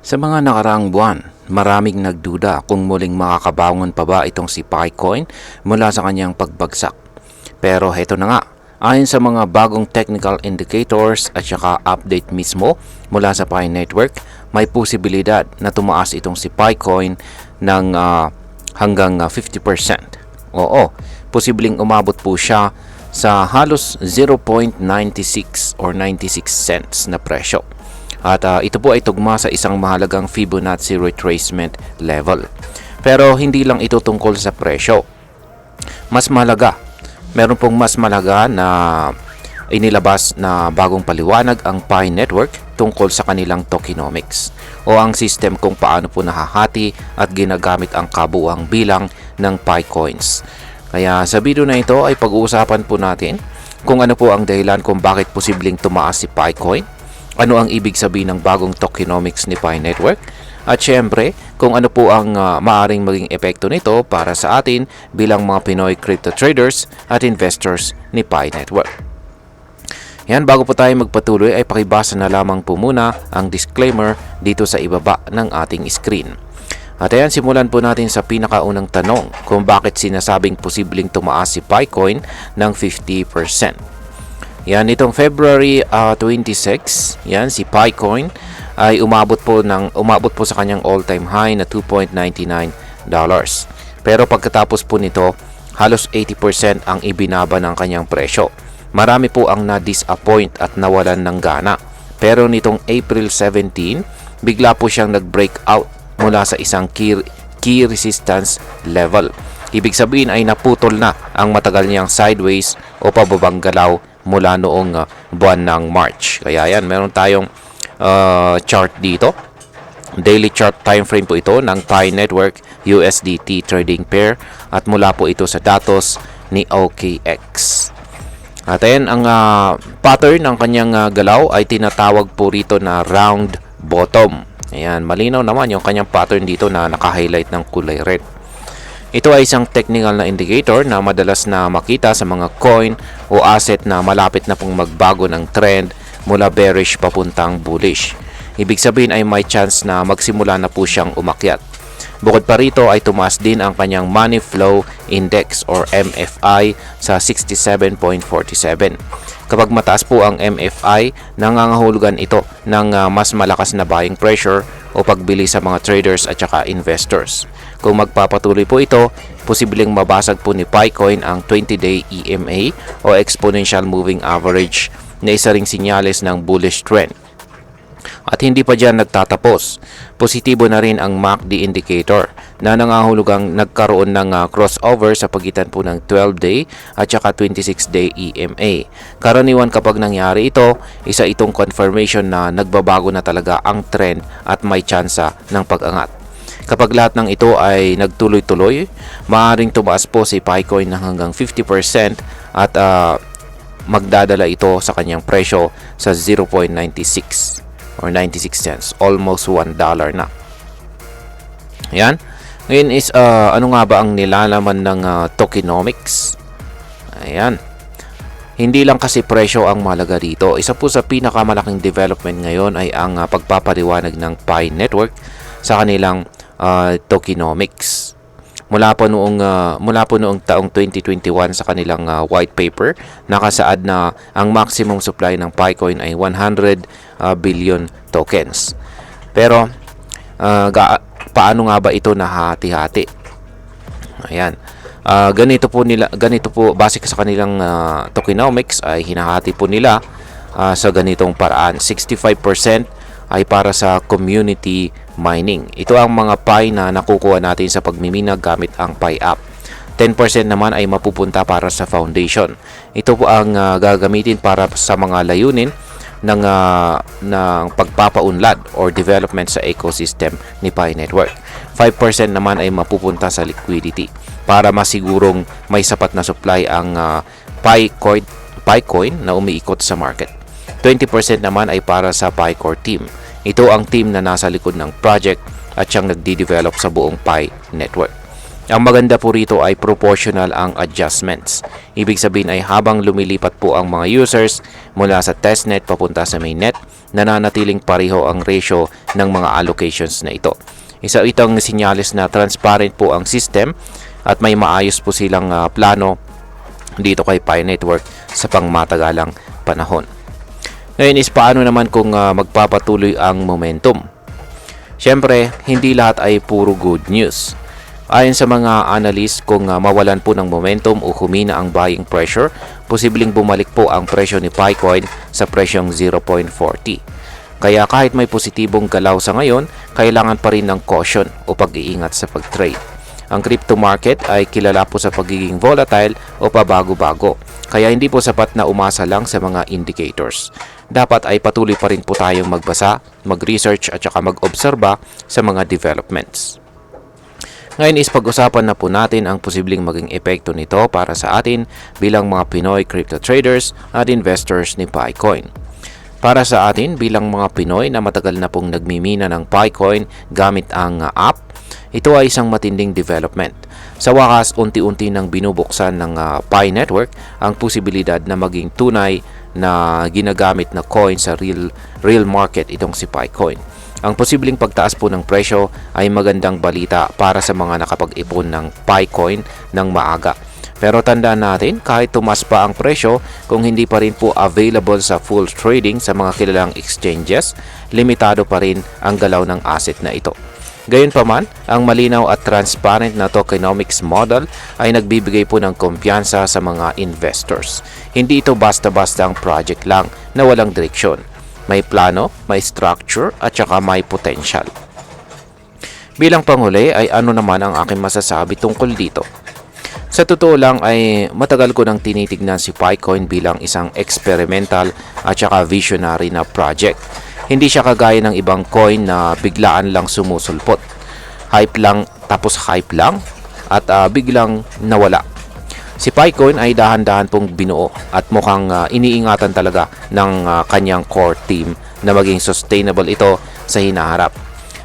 Sa mga nakaraang buwan, maraming nagduda kung muling makakabangon pa ba itong si Picoin mula sa kanyang pagbagsak. Pero heto na nga, ayon sa mga bagong technical indicators at saka update mismo mula sa Pi Network, may posibilidad na tumaas itong si Picoin ng hanggang 50%. Oo, posibleng umabot po siya sa halos 0.96 or 96 cents na presyo. At ito po ay tugma sa isang mahalagang Fibonacci retracement level. Pero hindi lang ito tungkol sa presyo. Mas mahalaga, meron pong mas mahalaga na inilabas na bagong paliwanag ang Pi Network tungkol sa kanilang tokenomics o ang system kung paano po nahahati at ginagamit ang kabuuang bilang ng Pi coins. Kaya sa video na ito ay pag-uusapan po natin kung ano po ang dahilan kung bakit posibleng tumaas si Picoin, ano ang ibig sabihin ng bagong tokenomics ni Pi Network, at syempre kung ano po ang maaring maging epekto nito para sa atin bilang mga Pinoy crypto traders at investors ni Pi Network. Yan, bago po tayo magpatuloy ay pakibasa na lamang po muna ang disclaimer dito sa ibaba ng ating screen. At ayan, simulan po natin sa pinakaunang tanong kung bakit sinasabing posibleng tumaas si Picoin ng 50%. Yan, itong February 26, yan si Picoin ay umabot po sa kanyang all-time high na $2.99. Pero pagkatapos po nito, halos 80% ang ibinaba ng kanyang presyo. Marami po ang na-disappoint at nawalan ng gana. Pero nitong April 17, bigla po siyang nag-breakout mula sa isang key resistance level. Ibig sabihin ay naputol na ang matagal niyang sideways o pababang galaw mula noong buwan ng March. Kaya yan, meron tayong chart dito. Daily chart time frame po ito ng Pi Network USDT trading pair at mula po ito sa datos ni OKX. At ayan, ang pattern ng kanyang galaw ay tinatawag po rito na round bottom. Ayan, malinaw naman yung kanyang pattern dito na naka-highlight ng kulay red. Ito ay isang technical na indicator na madalas na makita sa mga coin o asset na malapit na pong magbago ng trend mula bearish papuntang bullish. Ibig sabihin ay may chance na magsimula na po siyang umakyat. Bukod pa rito ay tumaas din ang kanyang Money Flow Index or MFI sa 67.47. Kapag mataas po ang MFI, nangangahulugan ito ng mas malakas na buying pressure o pagbili sa mga traders at saka investors. Kung magpapatuloy po ito, posibleng mabasag po ni Picoin ang 20-day EMA o Exponential Moving Average na isa ring sinyales ng bullish trend. At hindi pa dyan nagtatapos. Positibo na rin ang MACD indicator na nangahulugang nagkaroon ng crossover sa pagitan po ng 12-day at saka 26-day EMA. Karaniwan kapag nangyari ito, isa itong confirmation na nagbabago na talaga ang trend at may tsansa ng pag-angat. Kapag lahat ng ito ay nagtuloy-tuloy, maaaring tumaas po si Picoin ng hanggang 50% at magdadala ito sa kanyang presyo sa 0.96 or 96 cents, almost $1 na. Yan. Ngayon is ano nga ba ang nilalaman ng tokenomics? Ayan. Hindi lang kasi presyo ang mahalaga dito. Isa po sa pinakamalaking development ngayon ay ang pagpapaliwanag ng Pi Network sa kanilang tokenomics. Mula po noong taong 2021 sa kanilang white paper, nakasaad na ang maximum supply ng Picoin ay 100 billion tokens. Pero paano nga ba ito nahati-hati? Ayan. Ganito po base sa kanilang tokenomics ay hinahati po nila sa ganitong paraan. 65% ay para sa community mining. Ito ang mga Pi na nakukuha natin sa pagmimina gamit ang Pi app. 10% naman ay mapupunta para sa foundation. Ito po ang gagamitin para sa mga layunin ng pagpapaunlad or development sa ecosystem ni Pi Network. 5% naman ay mapupunta sa liquidity para masigurong may sapat na supply ang Picoin na umiikot sa market. 20% naman ay para sa Picore team. Ito ang team na nasa likod ng project at siyang nagdi-develop sa buong Pi Network. Ang maganda po rito ay proportional ang adjustments. Ibig sabihin ay habang lumilipat po ang mga users mula sa testnet papunta sa mainnet, nananatiling pareho ang ratio ng mga allocations na ito. Isa itong sinyalis na transparent po ang system at may maayos po silang plano dito kay Pi Network sa pangmatagalang panahon. Ngayon is paano naman kung magpapatuloy ang momentum? Siyempre, hindi lahat ay puro good news. Ayon sa mga analyst, kung mawalan po ng momentum o humina ang buying pressure, posibleng bumalik po ang presyo ni Picoin sa presyong 0.40. Kaya kahit may positibong galaw sa ngayon, kailangan pa rin ng caution o pag-iingat sa pag-trade. Ang crypto market ay kilala po sa pagiging volatile o pabago-bago, kaya hindi po sapat na umasa lang sa mga indicators. Dapat ay patuloy pa rin po tayong magbasa, mag-research at saka mag-obserba sa mga developments. Ngayon is pag-usapan na po natin ang posibleng maging epekto nito para sa atin bilang mga Pinoy crypto traders at investors ni Picoin. Para sa atin bilang mga Pinoy na matagal na pong nagmimina ng Picoin gamit ang app, ito ay isang matinding development. Sa wakas, unti-unti nang binubuksan ng Pi Network ang posibilidad na maging tunay na ginagamit na coin sa real market itong si Picoin. Ang posibleng pagtaas po ng presyo ay magandang balita para sa mga nakapag-ipon ng Picoin ng maaga. Pero tandaan natin, kahit tumas pa ang presyo, kung hindi pa rin po available sa full trading sa mga kilalang exchanges, limitado pa rin ang galaw ng asset na ito. Gayunpaman, ang malinaw at transparent na tokenomics model ay nagbibigay po ng kumpiyansa sa mga investors. Hindi ito basta-basta ang project lang na walang direksyon. May plano, may structure at saka may potential. Bilang panghuli ay ano naman ang aking masasabi tungkol dito? Sa totoo lang ay matagal ko nang tinitignan si Picoin bilang isang experimental at saka visionary na project. Hindi siya kagaya ng ibang coin na biglaan lang sumusulpot. Hype lang tapos hype lang at biglang nawala. Si Picoin ay dahan-dahan pong binuo at mukhang iniingatan talaga ng kanyang core team na maging sustainable ito sa hinaharap.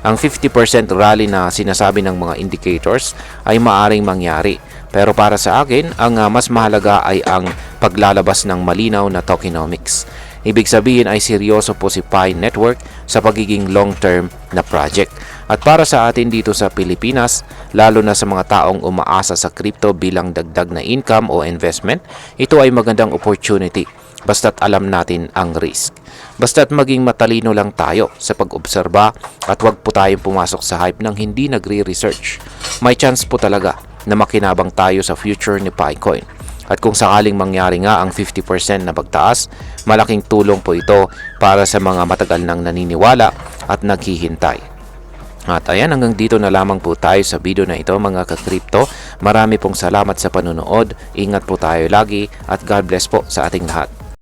Ang 50% rally na sinasabi ng mga indicators ay maaring mangyari. Pero para sa akin, ang mas mahalaga ay ang paglalabas ng malinaw na tokenomics. Ibig sabihin ay seryoso po si Pi Network sa pagiging long-term na project. At para sa atin dito sa Pilipinas, lalo na sa mga taong umaasa sa crypto bilang dagdag na income o investment, ito ay magandang opportunity basta't alam natin ang risk. Basta't maging matalino lang tayo sa pag-obserba at huwag po tayong pumasok sa hype ng hindi nagre-research. May chance po talaga na makinabang tayo sa future ni Picoin. At kung sakaling mangyari nga ang 50% na pagtaas, malaking tulong po ito para sa mga matagal nang naniniwala at naghihintay. At ayan, hanggang dito na lamang po tayo sa video na ito mga ka-crypto. Marami pong salamat sa panonood. Ingat po tayo lagi at God bless po sa ating lahat.